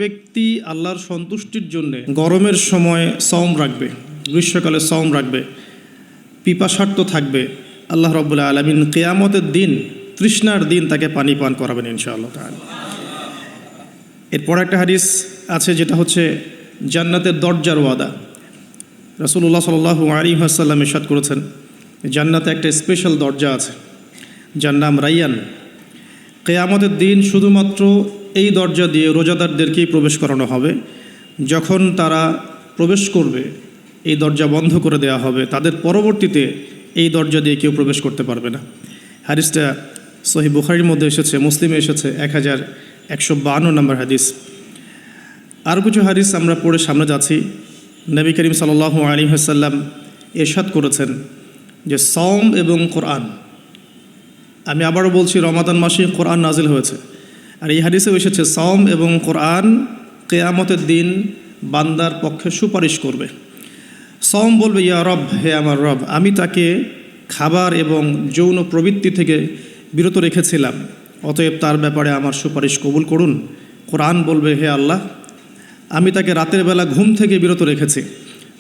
ব্যক্তি আল্লাহর সন্তুষ্টির জন্য গরমের সময় সওম রাখবে, গ্রীষ্মকালে সওম রাখবে, পিপাসার্ত থাকবে, আল্লাহ রাব্বুল আলামিন কিয়ামতের দিন তৃষ্ণার দিন তাকে পানি পান করাবেন ইনশাআল্লাহ তাআলা। এরপর একটা হাদিস আছে যেটা হচ্ছে জান্নাতের দরজার ওয়াদা। রাসূলুল্লাহ সাল্লাল্লাহু আলাইহি ওয়াসাল্লাম ইরশাদ করেছেন, জান্নাতে একটা স্পেশাল দরজা আছে যার নাম রাইয়ান। কিয়ামতের দিন শুধুমাত্র এই দরজা দিয়ে রোজাদারদেরকেই প্রবেশ করানো হবে। যখন তারা প্রবেশ করবে এই দরজা বন্ধ করে দেওয়া হবে, তাদের পরবর্তীতে এই দরজা দিয়ে কেউ প্রবেশ করতে পারবে না। হাদিসটা সহিহ বুখারীর মধ্যে এসেছে, মুসলিমে এসেছে 1152 নম্বর হাদিস। আরও কিছু হাদিস আমরা পড়ে সামনে যাচ্ছি। নবী করিম সাল্লাল্লাহু আলাইহি ওয়াসাল্লাম ইরশাদ করেছেন যে সওম এবং কোরআন, আমি আবারও বলছি, রমাদান মাসে কোরআন নাজিল হয়েছে। আর এই হাদিসেও এসেছে সওম এবং কোরআন কিয়ামতের দিন বান্দার পক্ষে সুপারিশ করবে। সওম বলবে, ইয়া রব, হে আমার রব, আমি তাকে খাবার এবং যৌন প্রবৃত্তি থেকে বিরত রেখেছিলাম, অতএব তার ব্যাপারে আমার সুপারিশ কবুল করুন। কোরআন বলবে, হে আল্লাহ, আমি তাকে রাতের বেলা ঘুম থেকে বিরত রেখেছি,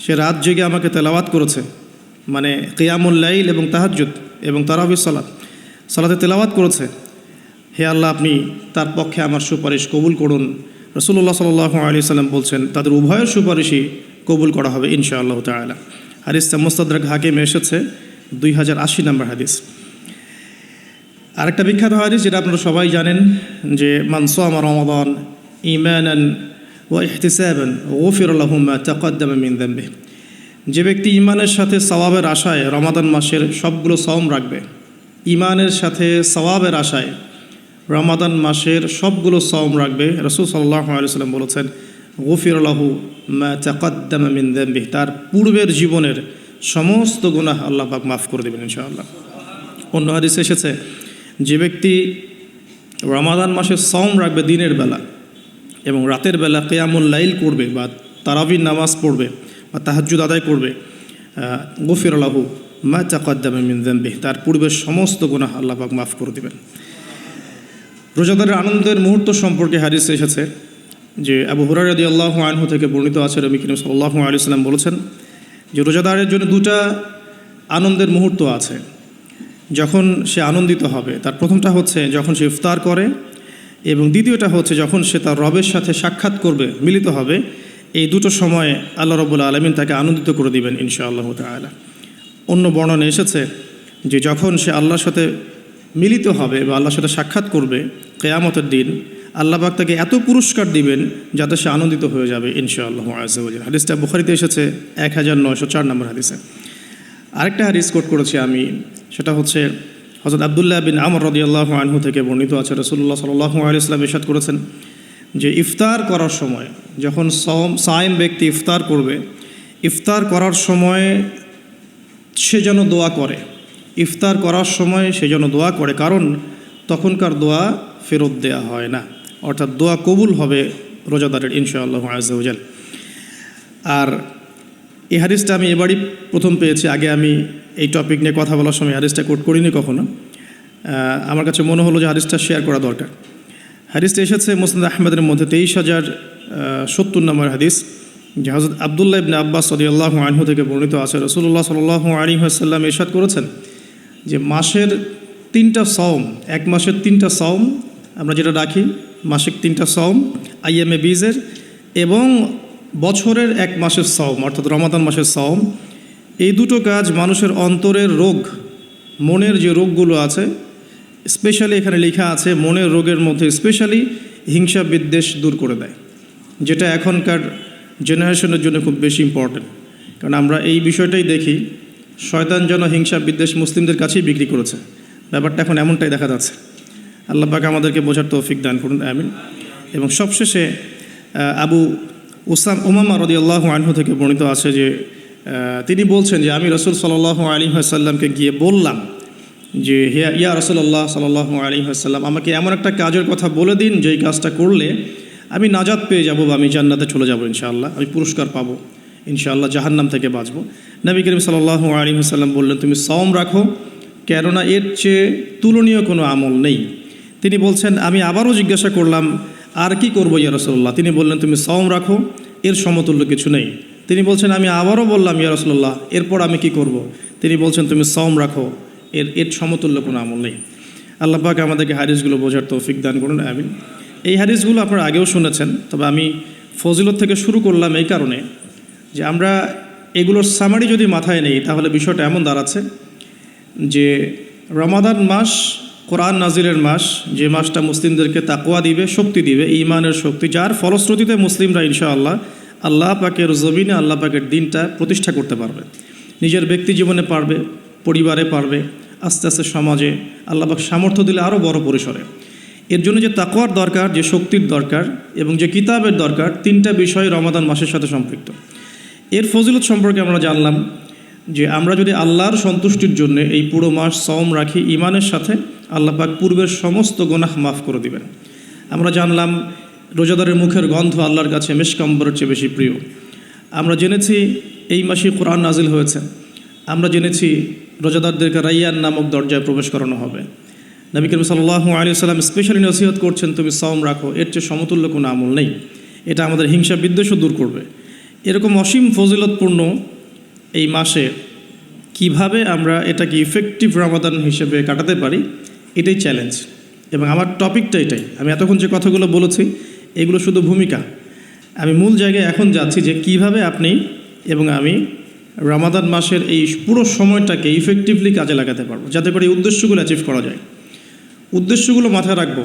সে রাত জেগে আমাকে তেলাওয়াত করেছে, মানে কিয়ামুল লাইল এবং তাহাজ্জুদ এবং তারাবির সালাতে তেলাওয়াত করেছে। হে আল্লাহ, আপনি তার পক্ষে আমার সুপারিশ কবুল করুন। রাসূলুল্লাহ সাল্লাল্লাহু আলাইহি ওয়াসাল্লাম বলছেন, তাদের উভয়ের সুপারিশই কবুল করা হবে ইনশাআল্লাহ তাআলা। হাদিসটা মুস্তাদরাক হাকিমে এসেছে 2080 নম্বর হাদিস। আরেকটা বিখ্যাত হাদিস যেটা আপনারা সবাই জানেন, যে মান সামা রমাদান ঈমানান ওয়া ইহতিসাবান গুফির লাহু মা তাকদ্দামা মিন যামবিহি। যে ব্যক্তি ঈমানের সাথে সওয়াবের আশায় রমাদান মাসের সবগুলো সওম রাখবে, ঈমানের সাথে সওয়াবের আশায় রমাদান মাসের সবগুলো সওম রাখবে, রাসূল সাল্লাল্লাহু আলাইহি ওয়াসাল্লাম বলেছেন, গুফির লাহু মা তাকদ্দামা মিন যামবিহি, তার পূর্বের জীবনের সমস্ত গুনাহ আল্লাহ পাক মাফ করে দেবেন ইনশাআল্লাহ। অন্য হাদিসে এসেছে, যে ব্যক্তি রমাদান মাসে সওম রাখবে দিনের বেলা এবং রাতের বেলা কিয়ামুল লাইল করবে বা তারাবির নামাজ পড়বে বা তাহাজ্জুদ আদায় করবে, গুফির লাহু মা তাকদ্দামা মিন যামবিহি, তার পূর্বের সমস্ত গুনাহ আল্লাহ পাক মাফ করে দেবেন। রোজাদারের আনন্দের মুহূর্ত সম্পর্কে হাদিসে এসেছে যে আবু হুরায়রা রাদিয়াল্লাহু আনহু থেকে বর্ণিত আছে, নবী করিম সাল্লাল্লাহু আলাইহি ওয়াসাল্লাম বলেছেন যে রোজাদারের জন্য দুটা আনন্দের মুহূর্ত আছে যখন সে আনন্দিত হবে। তার প্রথমটা হচ্ছে যখন সে ইফতার করে, এবং দ্বিতীয়টা হচ্ছে যখন সে তার রবের সাথে সাক্ষাৎ করবে, মিলিত হবে। এই দুটো সময়ে আল্লাহ রাব্বুল আলামিন তাকে আনন্দিত করে দিবেন ইনশাআল্লাহ তাআলা। অন্য বর্ণনা এসেছে যে যখন সে আল্লাহর সাথে মিলিত হবে বা আল্লাহর সাথে সাক্ষাৎ করবে কিয়ামতের দিন, আল্লাহ পাক তাকে এত পুরস্কার দিবেন যাতে সে আনন্দিত হয়ে যাবে ইনশাআল্লাহ আযজা ওয়া জাল্লা। হাদিসটা বুখারীতে এসেছে 1904 নম্বর হাদিসে। আরেকটা হাদিস কোট করেছি আমি, সেটা হচ্ছে হযরত আব্দুল্লাহ বিন আমর রাদিয়াল্লাহু আনহু থেকে বর্ণিত আছে, রাসূলুল্লাহ সাল্লাল্লাহু আলাইহি ওয়াসাল্লাম ইরশাদ করেছেন যে ইফতার করার সময় যখন সায়েম ব্যক্তি ইফতার করবে, ইফতার করার সময় সে যেন দোয়া করে, ইফতার করার সময় সে যেন দোয়া করে, কারণ তখনকার দোয়া ফেরত দেয়া হয় না, অর্থাৎ দোয়া কবুল হবে রোজাদারের ইনশাআল্লাহ আযজা ওয়া জাল্লা। আর এই হাদিসটা আমি এবারই প্রথম পেয়েছি, আগে আমি এই টপিক নিয়ে কথা বলার সময় হাদিসটা কোট করিনি কখনো। আমার কাছে মনে হলো যে হাদিসটা শেয়ার করা দরকার। হাদিসটা এসেছে মুসনাদ আহমদের মধ্যে 23,070 নম্বর হাদিস, যে হযরত আব্দুল্লাহ ইবনে আব্বাস রাদিয়াল্লাহু আনহু থেকে বর্ণিত আছে, রাসূলুল্লাহ সাল্লাল্লাহু আলাইহি ওয়াসাল্লাম ইরশাদ করেছেন যে মাসের 3টা সওম, এক মাসের 3টা সওম আমরা যেটা রাখি, মাসিক 3টা সওম আইয়ামে বীজের, এবং বছরের এক মাসের সওম অর্থাৎ রমাদান মাসের সওম, এই দুটো কাজ মানুষের অন্তরের রোগ, মনের যে রোগগুলো আছে, স্পেশালি এখানে লেখা আছে মনের রোগের মধ্যে স্পেশালি হিংসা বিদ্বেষ দূর করে দেয়, যেটা এখনকার জেনারেশনের জন্য খুব বেশি ইম্পর্টেন্ট। কারণ আমরা এই বিষয়টাই দেখি, শয়তান যেন হিংসা বিদ্বেষ মুসলিমদের কাছেই বিক্রি করেছে, ব্যাপারটা এখন এমনটাই দেখা যাচ্ছে। আল্লাহ পাক আমাদেরকে বোঝার তৌফিক দান করুন, আমিন। এবং সবশেষে আবু উমামা রাদিয়াল্লাহু আনহু থেকে বর্ণিত আছে যে তিনি বলছেন যে আমি রাসূল সাল্লাল্লাহু আলাইহি ওয়াসাল্লামকে গিয়ে বললাম যে হে ইয়া রাসূলুল্লাহ সাল্লাল্লাহু আলাইহি ওয়াসাল্লাম, আমাকে এমন একটা কাজের কথা বলে দিন যেই কাজটা করলে আমি নাজাত পেয়ে যাব বা আমি জান্নাতে চলে যাব ইনশাআল্লাহ, আমি পুরস্কার পাবো ইনশাআল্লাহ, জাহান্নাম থেকে বাঁচব। নবী করিম সাল্লাল্লাহু আলাইহি ওয়াসাল্লাম বললেন, তুমি সওম রাখো, কেননা এর চেয়ে তুলনীয় কোনো আমল নেই। তিনি বলছেন, আমি আবারও জিজ্ঞাসা করলাম, আর কি করবো ইয়া রাসূলুল্লাহ? তিনি বললেন, তুমি সওম রাখো, এর সমতুল্য কিছু নেই। তিনি বলছেন, আমি আবারও বললাম ইয়া রাসূলুল্লাহ, এরপর আমি কি করব? তিনি বলছেন, তুমি সওম রাখো, এর সমতুল্য কোনো আমল নেই। আল্লাহ পাক আমাদেরকে হাদিসগুলো বোঝার তৌফিক দান করুন, আমিন। এই হাদিসগুলো আপনারা আগেও শুনেছেন, তবে আমি ফজিলত থেকে শুরু করলাম এই কারণে যে আমরা এগুলোর সামারি যদি মাথায় নেই, তাহলে বিষয়টা এমন দাঁড়াচ্ছে যে রমাদান মাস কোরআন নাজিলের মাস, যে মাসটা মুসলিমদেরকে তাকওয়া দিবে, শক্তি দিবে, ঈমানের শক্তি, যার ফলশ্রুতিতে মুসলিমরা ইনশাআল্লাহ আল্লাহ পাকের জমিনে আল্লাহ পাকের দিনটা প্রতিষ্ঠা করতে পারবে, নিজের ব্যক্তি জীবনে পারবে, পরিবারে পারবে, আস্তে আস্তে সমাজে আল্লাহ পাক সামর্থ্য দিলে আরও বড় পরিসরে। এর জন্য যে তাকওয়ার দরকার, যে শক্তির দরকার এবং যে কিতাবের দরকার, তিনটা বিষয় রমাদান মাসের সাথে সম্পৃক্ত। এর ফজিলত সম্পর্কে আমরা জানলাম যে আমরা যদি আল্লাহর সন্তুষ্টির জন্য এই পুরো মাস সওম রাখি, ঈমানের সাথে আল্লাহ পাক পূর্বের সমস্ত গুনাহ মাফ করে দিবেন। আমরা জানলাম রোজাদারের মুখের গন্ধ আল্লাহর কাছে মিশক আম্বরের চেয়ে বেশি প্রিয়। আমরা জেনেছি এই মাসে কোরআন নাজিল হয়েছে। আমরা জেনেছি রোজাদারদেরকে রাইয়ান নামক দরজায় প্রবেশ করানো হবে। নবী করিম সাল্লাল্লাহু আলাইহি ওয়াসাল্লাম স্পেশালি নসিহত করছেন, তুমি সওম রাখো, এর চেয়ে সমতুল্য কোনো আমল নেই। এটা আমাদের হিংসা বিদ্বেষও দূর করবে। এরকম অসীম ফজিলতপূর্ণ এই মাসে কিভাবে আমরা এটাকে ইফেক্টিভ রমাদান হিসেবে কাটাতে পারি, এটাই চ্যালেঞ্জ। এবং আমার টপিকটা এটাই। আমি এতক্ষণ যে কথাগুলো বলেছি এগুলো শুধু ভূমিকা। আমি মূল জায়গায় এখন যাচ্ছি যে কিভাবে আপনি এবং আমি রমাদান মাসের এই পুরো সময়টাকে ইফেক্টিভলি কাজে লাগাতে পারবো, যাতে করে এই উদ্দেশ্যগুলো অ্যাচিভ করা যায়। উদ্দেশ্যগুলো মাথায় রাখবো।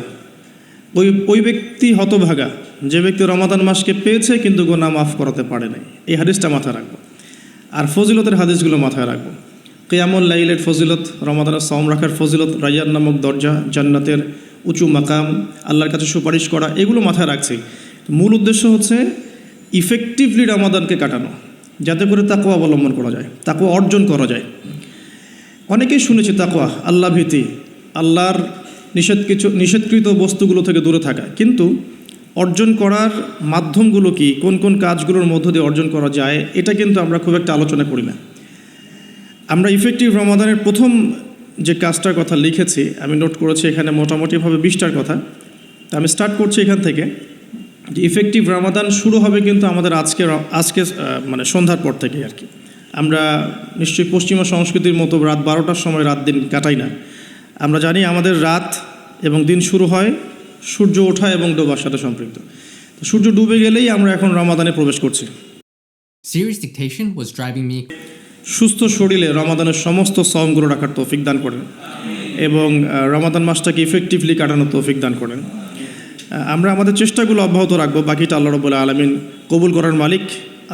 ওই ব্যক্তি হতভাগা যে ব্যক্তি রমাদান মাসকে পেয়েছে কিন্তু গুনাহ মাফ করাতে পারে নাই, এই হাদিসটা মাথায় রাখবো। আর ফজিলতের হাদিসগুলো মাথায় রাখবো। কিয়ামুল লাইলের ফজিলত, রমাদানের সওম রাখার ফজিলত, রাইয়ান নামক দরজা, জান্নাতের উঁচু মাকাম, আল্লাহর কাছে সুপারিশ করা, এগুলো মাথায় রাখছি। মূল উদ্দেশ্য হচ্ছে ইফেক্টিভলি রমাদানকে কাটানো, যাতে করে তাকওয়া অবলম্বন করা যায়, তাকওয়া অর্জন করা যায়। অনেকেই শুনেছি তাকওয়া, আল্লাহ ভীতি, আল্লাহর নিষেধকৃত বস্তুগুলো থেকে দূরে থাকা, কিন্তু অর্জন করার মাধ্যমগুলো কি, কোন কোন কাজগুলোর মধ্য দিয়ে অর্জন করা যায়, এটা কিন্তু আমরা খুব একটা আলোচনা করি না। আমরা ইফেক্টিভ রমাদানের প্রথম যে কাজটার কথা লিখেছি, আমি নোট করেছি এখানে মোটামুটিভাবে 20টার কথা। তা আমি স্টার্ট করছি এখান থেকে যে ইফেক্টিভ রমাদান শুরু হবে কিন্তু আমাদের আজকে মানে সন্ধ্যার পর থেকে আর কি। আমরা নিশ্চয়ই পশ্চিমা সংস্কৃতির মতো রাত 12টার সময় রাত দিন কাটাই না। আমরা জানি আমাদের রাত এবং দিন শুরু হয় সূর্য ওঠা এবং ডোবার সাথে সম্পৃক্ত। সূর্য ডুবে গেলেই আমরা এখন রমাদানে প্রবেশ করছি। Serious dictation was driving me. সুস্থ শরীরে রমাদানের সমস্ত সওমগুলো রাখার তৌফিক দান করেন এবং রমাদান মাসটাকে ইফেক্টিভলি কাটানোর তৌফিক দান করেন। আমরা আমাদের চেষ্টাগুলো অব্যাহত রাখবো, বাকিটা আল্লাহ রাব্বুল আলামিন কবুল করার মালিক।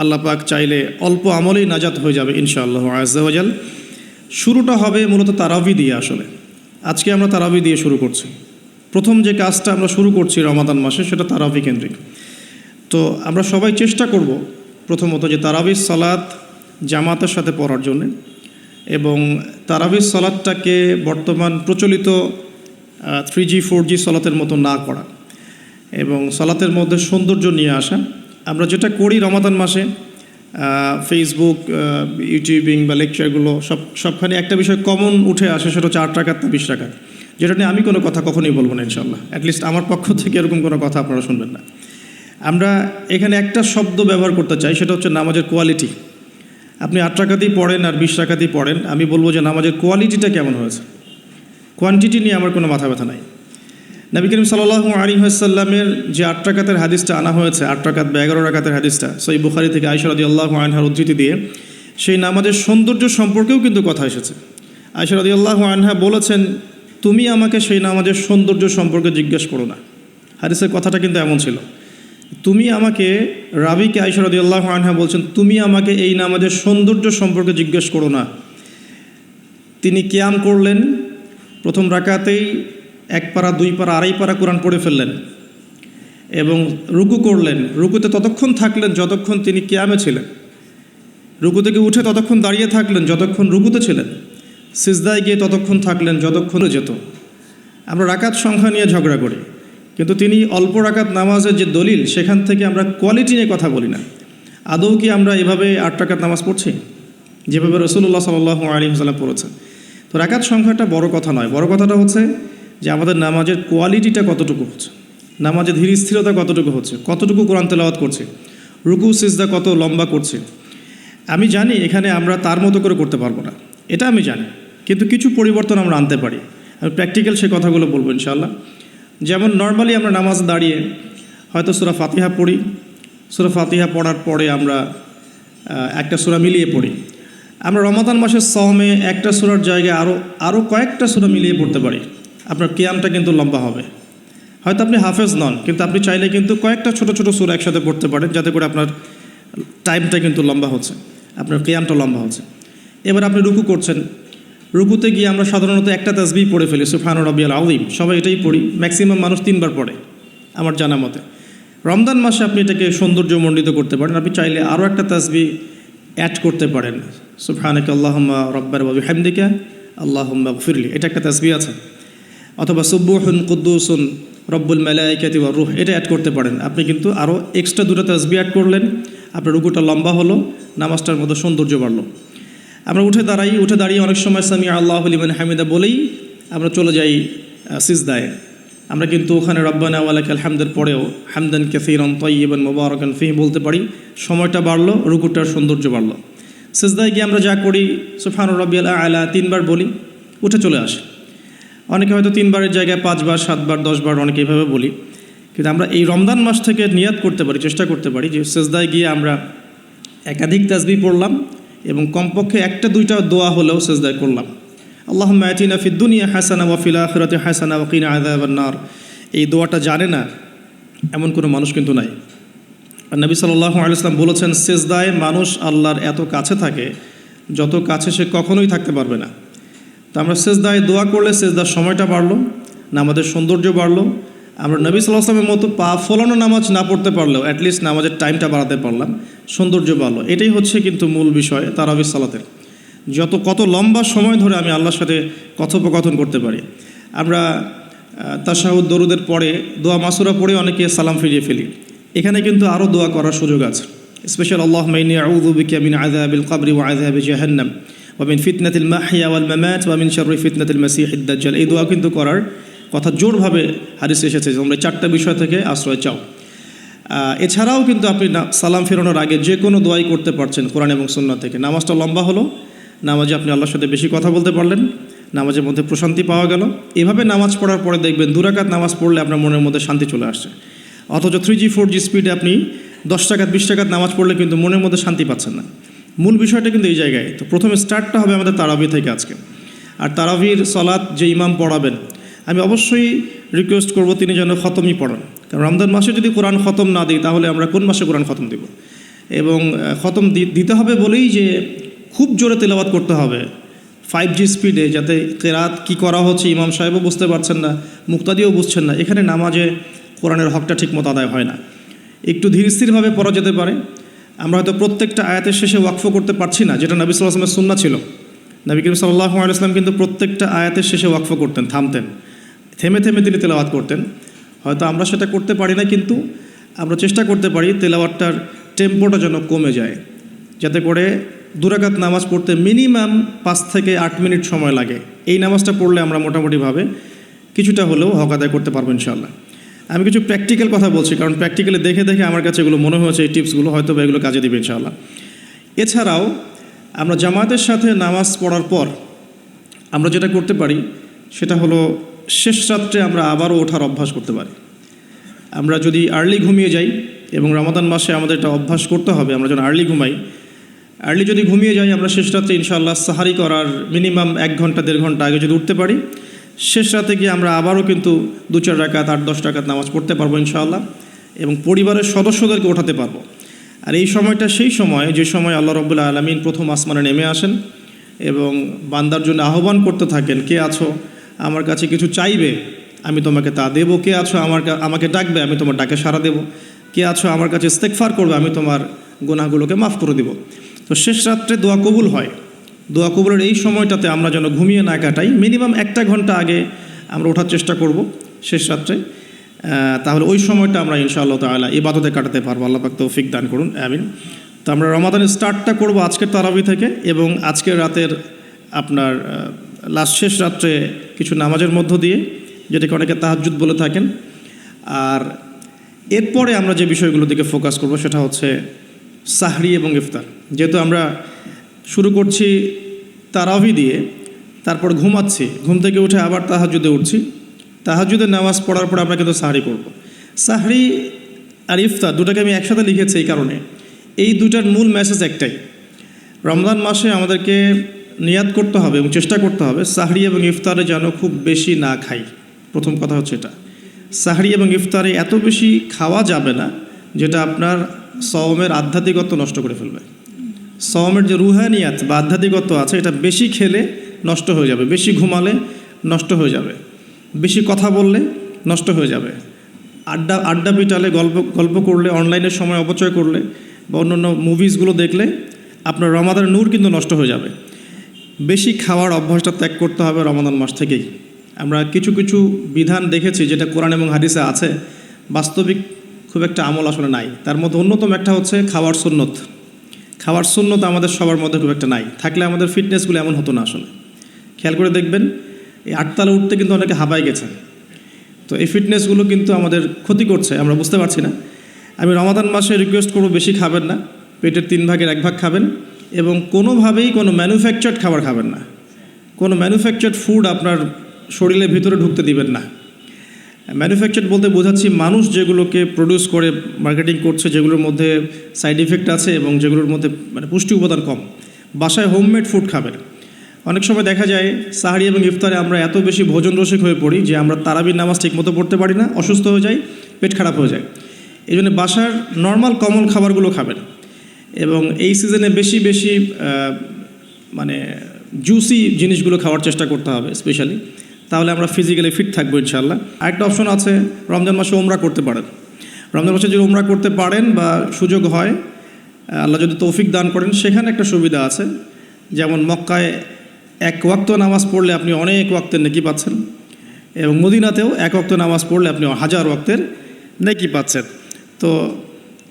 আল্লাহ পাক চাইলে অল্প আমলেই নাজাত হয়ে যাবে ইনশাআল্লাহ আজ্জা ওয়া জাল। শুরুটা হবে মূলত তারাবি দিয়ে। আসলে আজকে আমরা তারাবি দিয়ে শুরু করছি। প্রথম যে কাজটা আমরা শুরু করছি রমাদান মাসে, সেটা তারাবি কেন্দ্রিক। তো আমরা সবাই চেষ্টা করব প্রথমত যে তারাবির সালাত জামাতের সাথে পড়ার জন্য, এবং তারাবির সালাতটাকে বর্তমান প্রচলিত 3G 4G সালাতের মতো না করা এবং সালাতের মধ্যে সৌন্দর্য নিয়ে আসা। আমরা যেটা করি রমাদান মাসে ফেসবুক, ইউটিউবিং বা লেকচারগুলো সবখানে একটা বিষয় কমন উঠে আসে, সেটা হচ্ছে 8 রাকাত না 20 রাকাত, যেটা নিয়ে আমি কোনো কথা কখনোই বলবো না ইনশাআল্লাহ। অ্যাটলিস্ট আমার পক্ষ থেকে এরকম কোনো কথা আপনারা শুনবেন না। আমরা এখানে একটা শব্দ ব্যবহার করতে চাই, সেটা হচ্ছে নামাজের কোয়ালিটি। আপনি 8 রাকাতই পড়েন আর 20 রাকাতই পড়েন, আমি বলবো যে নামাজের কোয়ালিটিটা কেমন হয়েছে। কোয়ান্টিটি নিয়ে আমার কোনো মাথা ব্যথা নাই। নবী করিম সাল্লাল্লাহু আলাইহি ওয়াসাল্লামের যে 8 রাকাতের হাদিসটা আনা হয়েছে, 8 রাকাত বা 11 রাকাতের হাদিসটা সহিহ বুখারী থেকে আয়েশা রাদিয়াল্লাহু আনহার উদ্ধৃতি দিয়ে, সেই নামাজের সৌন্দর্য সম্পর্কেও কিন্তু কথা এসেছে। আয়েশা রাদিয়াল্লাহু আনহা বলেছেন, তুমি আমাকে সেই নামাজের সৌন্দর্য সম্পর্কে জিজ্ঞেস করো না। হাদিসের কথাটা কিন্তু এমন ছিল, তুমি আমাকে, রাবিকে আয়েশা রাদিয়াল্লাহু আনহা বলছেন, তুমি আমাকে এই নামাজের সৌন্দর্য সম্পর্কে জিজ্ঞেস করো না। তিনি কিয়াম করলেন, প্রথম রাকাতেই 1 পারা 2 পারা 2.5 পারা কোরআন পড়ে ফেললেন এবং রুকু করলেন। রুকুতে ততক্ষণ থাকলেন যতক্ষণ তিনি কিয়ামে ছিলেন। রুকু থেকে উঠে ততক্ষণ দাঁড়িয়ে থাকলেন যতক্ষণ রুকুতে ছিলেন। সিজদায় গিয়ে ততক্ষণ থাকলেন যতক্ষণ যেত। আমরা রাকাত সংখ্যা নিয়ে ঝগড়া করি, কিন্তু তিনি অল্প রাকাত নামাজের যে দলিল, সেখান থেকে আমরা কোয়ালিটি নিয়ে কথা বলি না। আদৌ কি আমরা এভাবে 8 রাকাত নামাজ পড়ছি যেভাবে রাসূলুল্লাহ সাল্লাল্লাহু আলাইহি ওয়াসাল্লাম পড়েছেন? তো রাকাত সংখ্যাটা বড় কথা নয়, বড় কথাটা হচ্ছে যে আমাদের নামাজের কোয়ালিটিটা কতটুকু হচ্ছে। নামাজে ধীর স্থিরতা কতটুকু হচ্ছে, কতটুকু কোরআন তেলাওয়াত করছে, রুকু সিজদা কত লম্বা করছে। আমি জানি এখানে আমরা তার মতো করে করতে পারবো না, এটা আমি জানি, কিন্তু কিছু পরিবর্তন আমরা আনতে পারি। আমি প্র্যাকটিক্যাল সে কথাগুলো বলবো ইনশাআল্লাহ। যেমন নর্মালি আমরা নামাজ দাঁড়িয়ে হয়তো সূরা ফাতিহা পড়ি, সূরা ফাতিহা পড়ার পরে আমরা একটা সূরা মিলিয়ে পড়ি। আমরা রমাদান মাসের সওমে একটা সূরার জায়গায় আরও কয়েকটা সূরা মিলিয়ে পড়তে পারি। আপনার কিয়ামটা কিন্তু লম্বা হবে। হয়তো আপনি হাফেজ নন, কিন্তু আপনি চাইলে কিন্তু কয়েকটা ছোট ছোট সূরা একসাথে পড়তে পারেন, যাতে করে আপনার টাইমটা কিন্তু লম্বা হচ্ছে, আপনার কিয়ামটা লম্বা হচ্ছে। এবার আপনি রুকু করছেন, রুকুতে গিয়ে আমরা সাধারণত একটা তাসবিহ পড়ে ফেলি, সুবহান রাব্বিয়াল আযীম, সবাই এটাই পড়ি, ম্যাক্সিমাম মানুষ 3 বার পড়ে আমার জানা মতে। রমজান মাসে আপনি এটাকে সৌন্দর্যমণ্ডিত করতে পারেন, আপনি চাইলে আরও একটা তাসবিহ অ্যাড করতে পারেন, সুবহানাকা আল্লাহুম্মা রাব্বানা ওয়া বিহামদিকা আল্লাহুম্মা গফিরলি, এটা একটা তাসবিহ আছে। অথবা সুবহুন কুদ্দুসুন রব্বুল মালাইকাতি ওয়ার রূহ, এটা অ্যাড করতে পারেন। আপনি কিন্তু আরও এক্সট্রা 2টা তাসবিহ অ্যাড করলেন, আপনার রুকুটা লম্বা হলো, নামাজটার মধ্যে সৌন্দর্য বাড়লো। আমরা উঠে দাঁড়িয়ে অনেক সময় সামি আল্লাহু লিমান হামিদা বলেই আমরা চলে যাই সিজদায়। আমরা কিন্তু ওখানে রব্বানা ওয়া লাকাল হামদের পরেও হামদান কাসীরান তাইয়িবান মুবারাকান ফীহি বলতে পারি, সময়টা বাড়লো, রুকুটার সৌন্দর্য বাড়লো। সিজদায় গিয়ে আমরা যা করি সুবহান রাব্বিয়াল আ'লা 3 বার বলি, উঠে চলে আসে। অনেকে হয়তো 3 বারের জায়গায় 5 বার, 7 বার, 10 বার অনেকে এইভাবে বলি। কিন্তু আমরা এই রমজান মাস থেকে নিয়াত করতে পারি, চেষ্টা করতে পারি যে সিজদায় গিয়ে আমরা একাধিক তাসবিহ পড়লাম এবং কমপক্ষে 1-2টা দোয়া হলেও সিজদায় করলাম। আল্লাহুম্মা আতিনা ফিদ দুনিয়া হাসানা ওয়া ফিল আখিরাতি হাসানা ওয়া কিনা আযাবান নার। এই দোয়াটা জানে না এমন কোনো মানুষ কিন্তু নাই। আর নবী সাল্লাল্লাহু আলাইহি ওয়াসাল্লাম বলেছেন, সিজদায় মানুষ আল্লাহর এত কাছে থাকে যত কাছে সে কখনোই থাকতে পারবে না। তো আমরা সিজদায় দোয়া করলে সিজদার সময়টা বাড়লো, নামাজের সৌন্দর্য বাড়লো। আমরা নবী সাল্লাল্লাহু আলাইহি ওয়াসাল্লামের মতো পা ফোলানো নামাজ না পড়তে পারলেও অ্যাটলিস্ট নামাজের টাইমটা বাড়াতে পারলাম, সৌন্দর্য বাড়লো। এটাই হচ্ছে কিন্তু মূল বিষয় তারাবির সালাতের। কত লম্বা সময় ধরে আমি আল্লাহর সাথে কথোপকথন করতে পারি। আমরা তাশাহুদ দরুদের পরে দোয়া মাসুরা পড়ে অনেকে সালাম ফিরিয়ে ফেলি। এখানে কিন্তু আরও দোয়া করার সুযোগ আছে। স্পেশাল আল্লাহুম্মা ইন্নী আউযু বিকা মিন আযাবিল কবরি ওয়া আযাবি জাহান্নাম ওয়া মিন ফিতনাতিল মাহইয়া ওয়াল মামাত ওয়া মিন শাররি ফিতনাতিল মাসিহিদ দাজ্জাল। এই দোয়া কিন্তু করার কথা জোরভাবে হাদিসে এসেছে, তোমরা 4টা বিষয় থেকে আশ্রয় চাও। এছাড়াও কিন্তু আপনি সালাম ফেরানোর আগে যে কোনো দোয়াই করতে পারছেন কোরআন এবং সুন্নাহ থেকে। নামাজটা লম্বা হলো, নামাজে আপনি আল্লাহর সাথে বেশি কথা বলতে পারলেন, নামাজের মধ্যে প্রশান্তি পাওয়া গেল। এভাবে নামাজ পড়ার পরে দেখবেন 2 রাকাত নামাজ পড়লে আপনার মনের মধ্যে শান্তি চলে আসছে। অথচ 3G 4G স্পিডে আপনি 10 রাকাত 20 রাকাত নামাজ পড়লে কিন্তু মনের মধ্যে শান্তি পাচ্ছেন না। মূল বিষয়টা কিন্তু এই জায়গায়। তো প্রথমে স্টার্টটা হবে আমাদের তারাবি থেকে আজকে। আর তারাবির সালাত যে ইমাম পড়াবেন, আমি অবশ্যই রিকোয়েস্ট করব তিনি যেন খতমই পড়ান। কারণ রমজান মাসে যদি কোরআন খতম না দিই তাহলে আমরা কোন মাসে কোরআন খতম দিব? এবং খতম দিতে হবে বলেই যে খুব জোরে তেলাওয়াত করতে হবে 5G স্পিডে, যাতে কেরাত কি করা হচ্ছে ইমাম সাহেবও বুঝতে পারছেন না, মুক্তাদিও বুঝছেন না। এখানে নামাজে কোরআনের হকটা ঠিকমতো আদায় হয় না। একটু ধীর স্থিরভাবে পড়া যেতে পারে। আমরা হয়তো প্রত্যেকটা আয়াতের শেষে ওয়াকফ করতে পারছি না, যেটা নবী সাল্লাল্লাহু আলাইহি ওয়াসাল্লামের সুন্নাহ ছিল। নবী করিম সাল্লাল্লাহু আলাইহি ওয়াসাল্লাম কিন্তু প্রত্যেকটা আয়াতের শেষে ওয়াকফ করতেন, থামতেন, থেমে থেমে তিনি তেলাওয়াত করতেন। হয়তো আমরা সেটা করতে পারি না, কিন্তু আমরা চেষ্টা করতে পারি তেলাওয়াতটার টেম্পোটা যেন কমে যায়, যাতে করে 2 রাকাত নামাজ পড়তে মিনিমাম 5 থেকে 8 মিনিট সময় লাগে। এই নামাজটা পড়লে আমরা মোটামুটিভাবে কিছুটা হলেও হক আদায় করতে পারবো ইনশাআল্লাহ। আমি কিছু প্র্যাকটিক্যাল কথা বলছি, কারণ প্র্যাকটিক্যালি দেখে দেখে আমার কাছে এগুলো মনে হয়েছে, এই টিপসগুলো হয়তো বা এগুলো কাজে দিবে ইনশাআল্লাহ। এছাড়াও আমরা জামাতের সাথে নামাজ পড়ার পর আমরা যেটা করতে পারি সেটা হলো শেষ রাত্রে আমরা আবারও ওঠার অভ্যাস করতে পারি। আমরা যদি আর্লি ঘুমিয়ে যাই, এবং রমাদান মাসে আমাদের এটা অভ্যাস করতে হবে, আমরা যেন আর্লি ঘুমাই। আর্লি যদি ঘুমিয়ে যাই আমরা শেষ রাত্রে ইনশাআল্লাহ সাহারি করার মিনিমাম 1 ঘন্টা 1.5 ঘন্টা আগে যদি উঠতে পারি, শেষ রাতে গিয়ে আমরা আবারও কিন্তু 2-4 রাকাত 8-10 রাকাত নামাজ পড়তে পারবো ইনশাআল্লাহ, এবং পরিবারের সদস্যদেরকে ওঠাতে পারবো। আর এই সময়টা সেই সময় যে সময় আল্লাহ রাব্বুল আলামিন প্রথম আসমানে নেমে আসেন এবং বান্দার জন্য আহ্বান করতে থাকেন, কে আছো আমার কাছে কিছু চাইবে আমি তোমাকে তা দেবো, কে আছো আমাকে ডাকবে আমি তোমার ডাকে সাড়া দেবো, কে আছো আমার কাছে ইস্তেগফার করবে আমি তোমার গুনাহগুলোকে মাফ করে দেবো। তো শেষ রাত্রে দোয়া কবুল হয়। দোয়া কবুলের এই সময়টাতে আমরা যেন ঘুমিয়ে না কাটাই, মিনিমাম 1 ঘন্টা আগে আমরা ওঠার চেষ্টা করব শেষ রাত্রে। তাহলে ওই সময়টা আমরা ইনশাআল্লাহ তাআলা ইবাদতে কাটাতে পারবো। আল্লাহ পাক তৌফিক দান করুন, আমিন। তো আমরা রমাদানের স্টার্টটা করব আজকের তারাবি থেকে, এবং আজকের রাতের আপনার শেষ রাত্রে কিছু নামাজের মধ্য দিয়ে, যেটাকে অনেকে তাহাজ্জুদ বলে থাকেন। আর এরপরে আমরা যে বিষয়গুলোর দিকে ফোকাস করব সেটা হচ্ছে সাহরি এবং ইফতার। যেহেতু আমরা শুরু করছি তারাবি দিয়ে, তারপর ঘুমাচ্ছি, ঘুম থেকে উঠে আবার তাহাজ্জুদে উঠছি, তাহাজ্জুদের নামাজ পড়ার পর আমরা কিন্তু সাহরি করব। সাহরি আর ইফতার দুটাকে আমি একসাথে লিখেছি এই কারণে, এই দুটার মূল মেসেজ একটাই। রমজান মাসে আমাদেরকে নিয়াত করতে হবে এবং চেষ্টা করতে হবে সাহরি এবং ইফতারে যেন খুব বেশি না খাই। প্রথম কথা হচ্ছে এটা, সাহরি এবং ইফতারে এত বেশি খাওয়া যাবে না যেটা আপনার সওমের আধ্যাত্মিকত্ব নষ্ট করে ফেলবে। সওমের যে রুহানিয়াত বা আধ্যাত্মিকত্ব আছে এটা বেশি খেলে নষ্ট হয়ে যাবে, বেশি ঘুমালে নষ্ট হয়ে যাবে, বেশি কথা বললে নষ্ট হয়ে যাবে, আড্ডা পিটালে গল্প করলে, অনলাইনের সময় অপচয় করলে বা অন্যান্য মুভিজগুলো দেখলে আপনার রমাদানের নূর কিন্তু নষ্ট হয়ে যাবে। বেশি খাওয়ার অভ্যাসটা ত্যাগ করতে হবে রমাদান মাস থেকেই। আমরা কিছু কিছু বিধান দেখেছি যেটা কোরআন এবং হাদিসে আছে, বাস্তবিক খুব একটা আমল আসলে নাই। তার মধ্যে অন্যতম একটা হচ্ছে খাওয়ার সুন্নত। খাওয়ার সুন্নত আমাদের সবার মধ্যে খুব একটা নাই, থাকলে আমাদের ফিটনেসগুলো এমন হতো না আসলে। খেয়াল করে দেখবেন এই 8 তলা উঠতে কিন্তু অনেকে হাঁপায় গেছেন। তো এই ফিটনেসগুলো কিন্তু আমাদের ক্ষতি করছে, আমরা বুঝতে পারছি না। আমি রমাদান মাসে রিকোয়েস্ট করব বেশি খাবেন না, পেটের 3 ভাগের 1 ভাগ খাবেন এবং কোনোভাবেই কোনো ম্যানুফ্যাকচার্ড খাবার খাবেন না। কোনো ম্যানুফ্যাকচার্ড ফুড আপনার শরীরের ভিতরে ঢুকতে দিবেন না। ম্যানুফ্যাকচার্ড বলতে বোঝাচ্ছি মানুষ যেগুলোকে প্রডিউস করে মার্কেটিং করছে, যেগুলোর মধ্যে সাইড ইফেক্ট আছে এবং যেগুলোর মধ্যে মানে পুষ্টি উপাদান কম। বাসায় হোমমেড ফুড খাবেন। অনেক সময় দেখা যায় সাহরি এবং ইফতারে আমরা এত বেশি ভোজন রসিক হয়ে পড়ি যে আমরা তারাবির নামাজ ঠিকমতো পড়তে পারি না, অসুস্থ হয়ে যাই, পেট খারাপ হয়ে যায়। এই জন্য বাসার নর্মাল কমন খাবারগুলো খাবেন এবং এই সিজনে বেশি বেশি মানে জুসি জিনিসগুলো খাওয়ার চেষ্টা করতে হবে স্পেশালি, তাহলে আমরা ফিজিক্যালি ফিট থাকবো ইনশাআল্লাহ। আরেকটা অপশন আছে, রমজান মাসে ওমরা করতে পারেন। রমজান মাসে যদি ওমরা করতে পারেন বা সুযোগ হয়, আল্লাহ যদি তৌফিক দান করেন, সেখানে একটা সুবিধা আছে। যেমন মক্কায় 1 ওয়াক্ত নামাজ পড়লে আপনি অনেক ওয়াক্তের নেকি পাচ্ছেন এবং মদিনাতেও 1 ওয়াক্ত নামাজ পড়লে আপনি 1000 ওয়াক্তের নেকি পাচ্ছেন। তো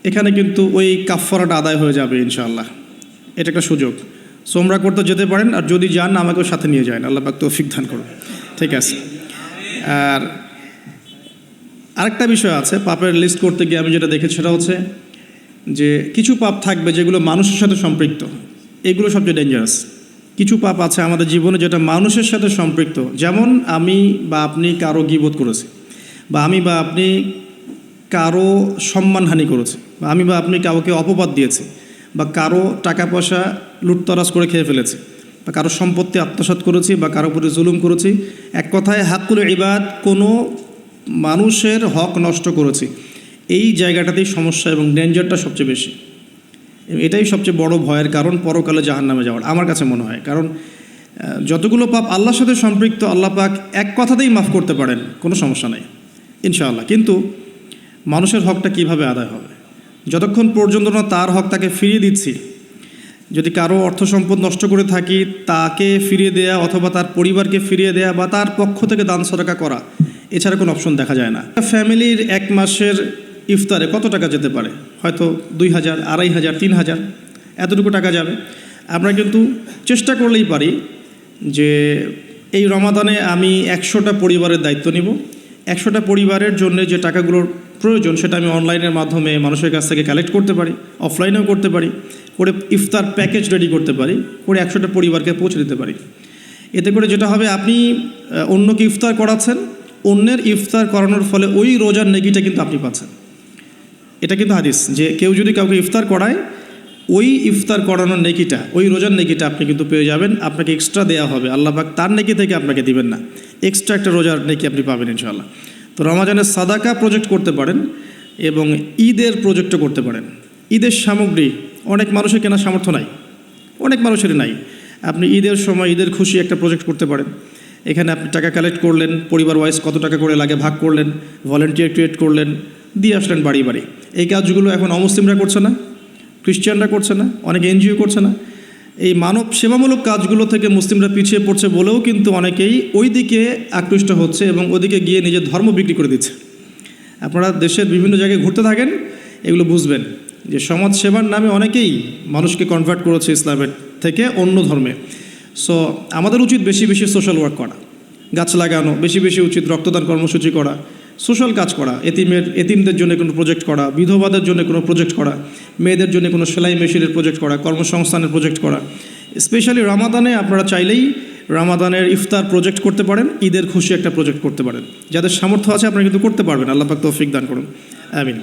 এখানে কিন্তু ওই কাফফারাটা আদায় হয়ে যাবে ইনশাআল্লাহ। এটা একটা সুযোগ। সোমরা করতে যেতে পারেন, আর যদি যান আমাকেও সাথে নিয়ে যান, আল্লাহ পাক তৌফিক দান করুন। ঠিক আছে। আর আরেকটা বিষয় আছে, পাপের লিস্ট করতে গিয়ে আমি যেটা দেখেছি সেটা হচ্ছে যে কিছু পাপ থাকবে যেগুলো মানুষের সাথে সম্পৃক্ত, এগুলো সবচেয়ে ডেঞ্জারাস। কিছু পাপ আছে আমাদের জীবনে যেটা মানুষের সাথে সম্পৃক্ত, যেমন আমি বা আপনি কারো গীবত করেছি, বা আমি বা আপনি কারো সম্মানহানি করেছি, বা আমি বা আপনি কাউকে অপবাদ দিয়েছি, বা কারো টাকা পয়সা লুটতরাজ করে খেয়ে ফেলেছি, বা কারো সম্পত্তি আত্মসাৎ করেছি, বা কারো উপরে জুলুম করেছি। এক কথায় হাক্কুল ইবাদ, কোনো মানুষের হক নষ্ট করেছি। এই জায়গাটাতেই সমস্যা এবং ডেঞ্জারটা সবচেয়ে বেশি। এটাই সবচেয়ে বড় ভয়ের কারণ পরকালে জাহান্নামে যাওয়ার, আমার কাছে মনে হয়। কারণ যতগুলো পাপ আল্লাহর সাথে সম্পৃক্ত, আল্লাহ পাক এক কথাতেই মাফ করতে পারেন, কোনো সমস্যা নেই ইনশাআল্লাহ। কিন্তু মানুষের হকটা কিভাবে আদায় হবে? যতক্ষণ পর্যন্ত না তার হক তাকে ফিরিয়ে দিচ্ছি, যদি কারো অর্থ সম্পদ নষ্ট করে থাকি তাকে ফিরিয়ে দেয়া, অথবা তার পরিবারকে ফিরিয়ে দেয়া, বা তার পক্ষ থেকে দান সদকা করা, এছাড়া কোনো অপশন দেখা যায় না। ফ্যামিলির 1 মাসের ইফতারে কত টাকা যেতে পারে? হয়তো 2000, 2500, 3000, এতটুকু টাকা যাবে। আমরা কিন্তু চেষ্টা করলেই পারি যে এই রমাদানে আমি 100টা পরিবারের দায়িত্ব নিব। 100টা পরিবারের জন্য যে টাকাগুলোর প্রয়োজন সেটা আমি অনলাইনের মাধ্যমে মানুষের কাছ থেকে কালেক্ট করতে পারি, অফলাইনেও করতে পারি, করে ইফতার প্যাকেজ রেডি করতে পারি, করে 100টা পরিবারকে পৌঁছে দিতে পারি। এতে করে যেটা হবে, আপনি অন্যকে ইফতার করাচ্ছেন, অন্যের ইফতার করানোর ফলে ওই রোজার নেকিটা কিন্তু আপনি পাচ্ছেন। এটা কিন্তু হাদিস, যে কেউ যদি কাউকে ইফতার করায়, ওই ইফতার করানোর নেকিটা, ওই রোজার নেকিটা আপনি কিন্তু পেয়ে যাবেন। আপনাকে এক্সট্রা দেওয়া হবে, আল্লাহ পাক তার নেকি থেকে আপনাকে দিবেন না, এক্সট্রা একটা রোজার নেকি আপনি পাবেন ইনশাআল্লাহ। তো রমাজানের সাদাকা প্রজেক্ট করতে পারেন এবং ঈদের প্রজেক্টও করতে পারেন। ঈদের সামগ্রী অনেক মানুষের কেনার সামর্থ্য নাই, অনেক মানুষেরই নাই। আপনি ঈদের সময় ঈদের খুশি একটা প্রজেক্ট করতে পারেন। এখানে আপনি টাকা কালেক্ট করলেন, পরিবার ওয়াইজ কত টাকা করে লাগে ভাগ করলেন, ভলেন্টিয়ার ক্রিয়েট করলেন, দিয়ে আসলেন বাড়ি বাড়ি। এই কাজগুলো এখন অমুসলিমরা করছে না, খ্রিস্টানরা করছে না, অনেক এনজিও করছে না। এই মানব সেবামূলক কাজগুলো থেকে মুসলিমরা পিছিয়ে পড়ছে বলেও কিন্তু অনেকেই ওই দিকে আকৃষ্ট হচ্ছে এবং ওদিকে গিয়ে নিজের ধর্ম বিক্রি করে দিচ্ছে। আপনারা দেশের বিভিন্ন জায়গায় ঘুরতে থাকেন, এগুলো বুঝবেন যে সমাজ সেবার নামে অনেকেই মানুষকে কনভার্ট করেছে ইসলামের থেকে অন্য ধর্মে। সো আমাদের উচিত বেশি বেশি সোশ্যাল ওয়ার্ক করা, গাছ লাগানো, বেশি বেশি উচিত রক্তদান কর্মসূচি করা, সোশ্যাল কাজ করা, এতিমদের জন্য কোনো প্রজেক্ট করা, বিধবাদের জন্য কোনো প্রজেক্ট করা, মেয়েদের জন্য কোনো সেলাই মেশিনের প্রজেক্ট করা, কর্মসংস্থানের প্রজেক্ট করা। স্পেশালি রামাদানে আপনারা চাইলেই রামাদানের ইফতার প্রজেক্ট করতে পারেন, ঈদের খুশি একটা প্রজেক্ট করতে পারেন। যাদের সামর্থ্য আছে আপনারা কিন্তু করতে পারবেন। আল্লাহ পাক তৌফিক দান করুন, আমিন।